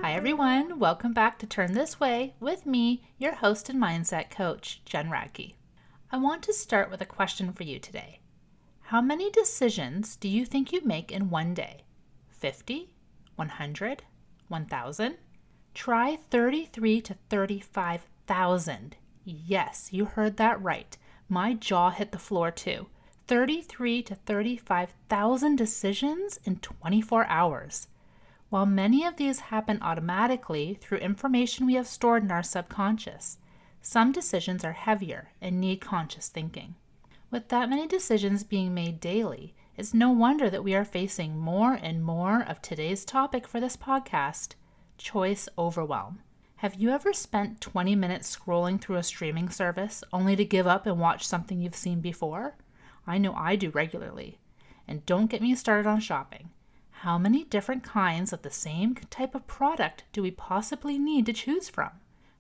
Hi everyone, welcome back to Turn This Way with me, your host and mindset coach, Jenn Radkey. I want to start with a question for you today. How many decisions do you think you make in one day? 50? 100? 1,000? Try 33 to 35,000. Yes, you heard that right. My jaw hit the floor too. 33 to 35,000 decisions in 24 hours. While many of these happen automatically through information we have stored in our subconscious, some decisions are heavier and need conscious thinking. With that many decisions being made daily, it's no wonder that we are facing more and more of today's topic for this podcast, choice overwhelm. Have you ever spent 20 minutes scrolling through a streaming service only to give up and watch something you've seen before? I know I do regularly. And don't get me started on shopping. How many different kinds of the same type of product do we possibly need to choose from?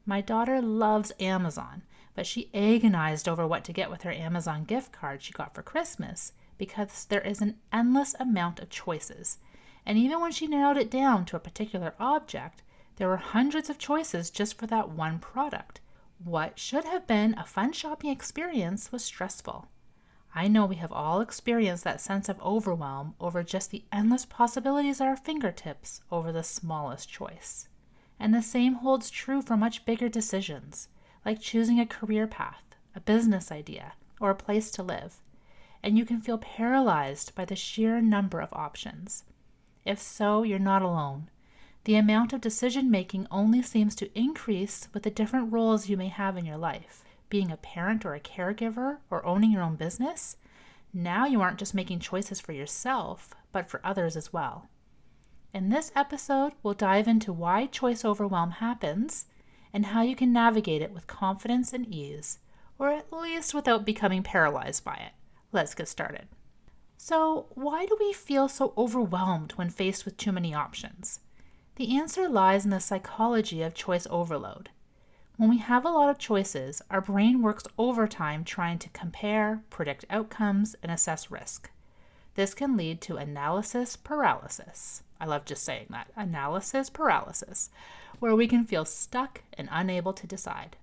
My daughter loves Amazon, but she agonized over what to get with her Amazon gift card she got for Christmas because there is an endless amount of choices. And even when she narrowed it down to a particular object, there were hundreds of choices just for that one product. What should have been a fun shopping experience was stressful. I know we have all experienced that sense of overwhelm over just the endless possibilities at our fingertips over the smallest choice. And the same holds true for much bigger decisions, like choosing a career path, a business idea, or a place to live. And you can feel paralyzed by the sheer number of options. If so, you're not alone. The amount of decision-making only seems to increase with the different roles you may have in your life. Being a parent or a caregiver or owning your own business, now you aren't just making choices for yourself, but for others as well. In this episode, we'll dive into why choice overwhelm happens and how you can navigate it with confidence and ease, or at least without becoming paralyzed by it. Let's get started. So, why do we feel so overwhelmed when faced with too many options? The answer lies in the psychology of choice overload. When we have a lot of choices, our brain works overtime trying to compare, predict outcomes, and assess risk. This can lead to analysis paralysis. I love just saying that, analysis paralysis, where we can feel stuck and unable to decide.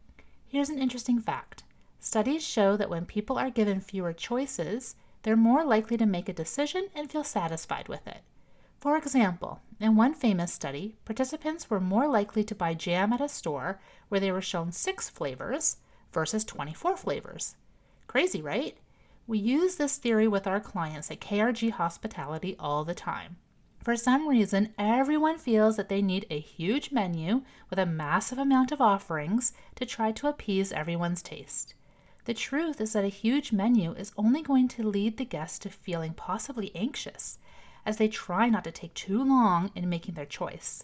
Here's an interesting fact. Studies show that when people are given fewer choices, they're more likely to make a decision and feel satisfied with it. For example, in one famous study, participants were more likely to buy jam at a store where they were shown 6 flavors versus 24 flavors. Crazy, right? We use this theory with our clients at KRG Hospitality all the time. For some reason, everyone feels that they need a huge menu with a massive amount of offerings to try to appease everyone's taste. The truth is that a huge menu is only going to lead the guests to feeling possibly anxious, as they try not to take too long in making their choice.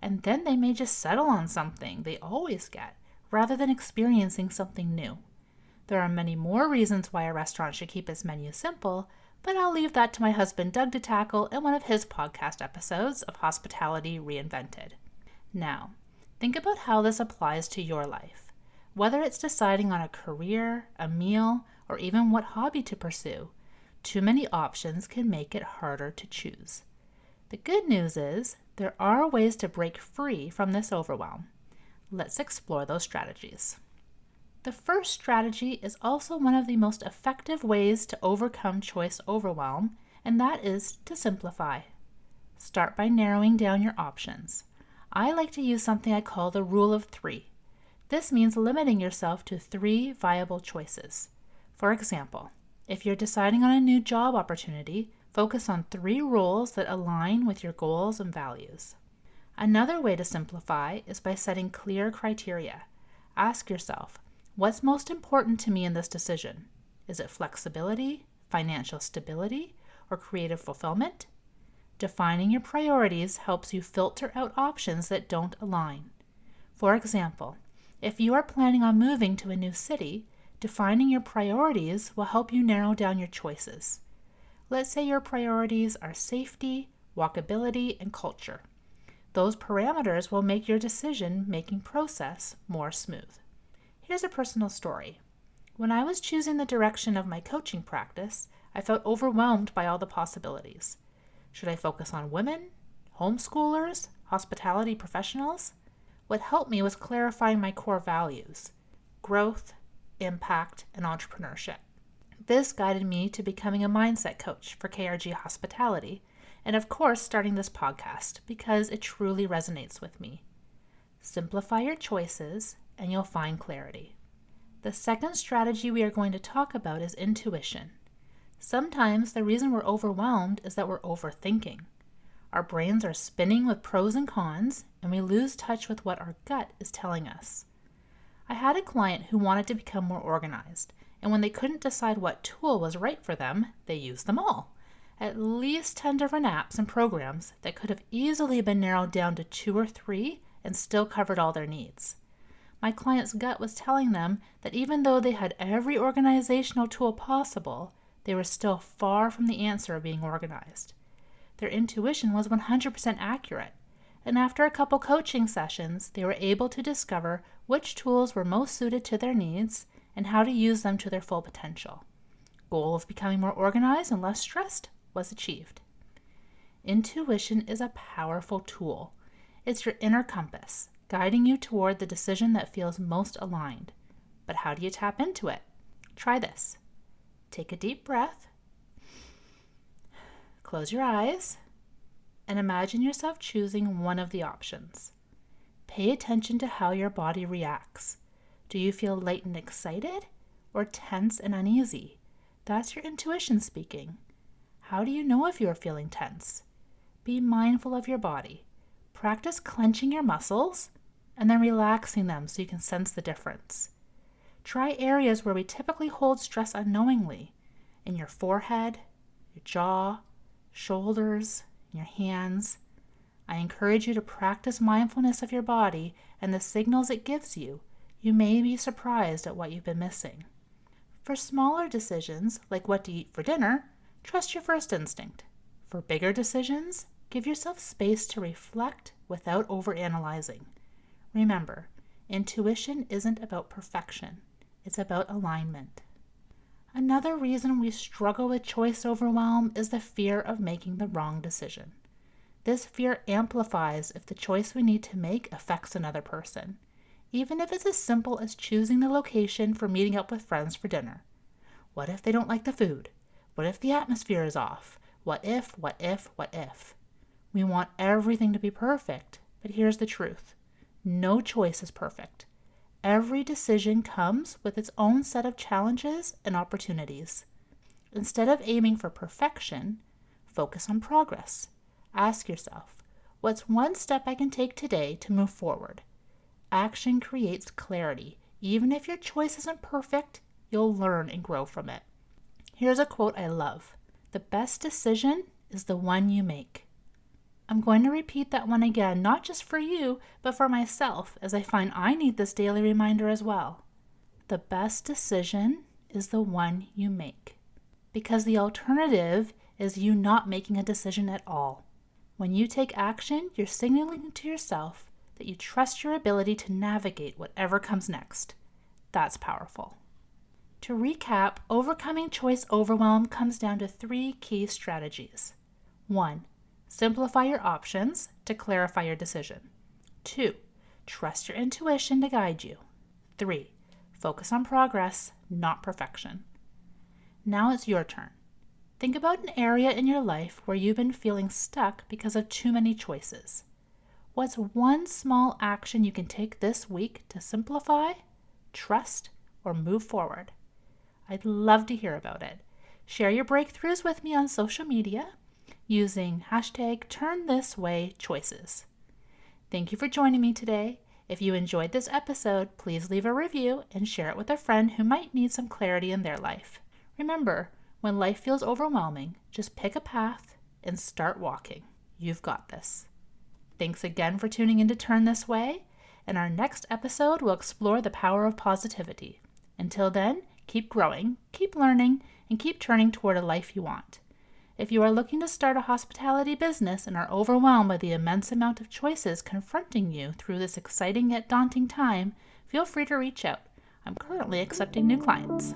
And then they may just settle on something they always get, rather than experiencing something new. There are many more reasons why a restaurant should keep its menu simple, but I'll leave that to my husband Doug to tackle in one of his podcast episodes of Hospitality Reinvented. Now, think about how this applies to your life. Whether it's deciding on a career, a meal, or even what hobby to pursue, too many options can make it harder to choose. The good news is there are ways to break free from this overwhelm. Let's explore those strategies. The first strategy is also one of the most effective ways to overcome choice overwhelm, and that is to simplify. Start by narrowing down your options. I like to use something I call the rule of 3. This means limiting yourself to 3 viable choices. For example, if you're deciding on a new job opportunity, focus on 3 roles that align with your goals and values. Another way to simplify is by setting clear criteria. Ask yourself, what's most important to me in this decision? Is it flexibility, financial stability, or creative fulfillment? Defining your priorities helps you filter out options that don't align. For example, if you are planning on moving to a new city, defining your priorities will help you narrow down your choices. Let's say your priorities are safety, walkability, and culture. Those parameters will make your decision-making process more smooth. Here's a personal story. When I was choosing the direction of my coaching practice, I felt overwhelmed by all the possibilities. Should I focus on women, homeschoolers, hospitality professionals? What helped me was clarifying my core values: growth, impact, and entrepreneurship. This guided me to becoming a mindset coach for KRG Hospitality, and of course starting this podcast because it truly resonates with me. Simplify your choices and you'll find clarity. The second strategy we are going to talk about is intuition. Sometimes the reason we're overwhelmed is that we're overthinking. Our brains are spinning with pros and cons, and we lose touch with what our gut is telling us. I had a client who wanted to become more organized, and when they couldn't decide what tool was right for them, they used them all. At least 10 different apps and programs that could have easily been narrowed down to 2 or 3 and still covered all their needs. My client's gut was telling them that even though they had every organizational tool possible, they were still far from the answer of being organized. Their intuition was 100% accurate, and after a couple coaching sessions, they were able to discover which tools were most suited to their needs and how to use them to their full potential. Goal of becoming more organized and less stressed was achieved. Intuition is a powerful tool. It's your inner compass, guiding you toward the decision that feels most aligned. But how do you tap into it? Try this. Take a deep breath, close your eyes, and imagine yourself choosing one of the options. Pay attention to how your body reacts. Do you feel light and excited or tense and uneasy? That's your intuition speaking. How do you know if you are feeling tense? Be mindful of your body. Practice clenching your muscles and then relaxing them so you can sense the difference. Try areas where we typically hold stress unknowingly, in your forehead, your jaw, shoulders, your hands. I encourage you to practice mindfulness of your body and the signals it gives you. You may be surprised at what you've been missing. For smaller decisions, like what to eat for dinner, trust your first instinct. For bigger decisions, give yourself space to reflect without overanalyzing. Remember, intuition isn't about perfection. It's about alignment. Another reason we struggle with choice overwhelm is the fear of making the wrong decision. This fear amplifies if the choice we need to make affects another person, even if it's as simple as choosing the location for meeting up with friends for dinner. What if they don't like the food? What if the atmosphere is off? What if? We want everything to be perfect, but here's the truth. No choice is perfect. Every decision comes with its own set of challenges and opportunities. Instead of aiming for perfection, focus on progress. Ask yourself, what's one step I can take today to move forward? Action creates clarity. Even if your choice isn't perfect, you'll learn and grow from it. Here's a quote I love. The best decision is the one you make. I'm going to repeat that one again, not just for you, but for myself, as I find I need this daily reminder as well. The best decision is the one you make, because the alternative is you not making a decision at all. When you take action, you're signaling to yourself that you trust your ability to navigate whatever comes next. That's powerful. To recap, overcoming choice overwhelm comes down to 3 key strategies. 1. Simplify your options to clarify your decision. 2. Trust your intuition to guide you. 3. Focus on progress, not perfection. Now it's your turn. Think about an area in your life where you've been feeling stuck because of too many choices. What's one small action you can take this week to simplify, trust, or move forward? I'd love to hear about it. Share your breakthroughs with me on social media using #TurnThisWayChoices. Thank you for joining me today. If you enjoyed this episode, please leave a review and share it with a friend who might need some clarity in their life. Remember, when life feels overwhelming, just pick a path and start walking. You've got this. Thanks again for tuning in to Turn This Way. In our next episode, we'll explore the power of positivity. Until then, keep growing, keep learning, and keep turning toward a life you want. If you are looking to start a hospitality business and are overwhelmed by the immense amount of choices confronting you through this exciting yet daunting time, feel free to reach out. I'm currently accepting new clients.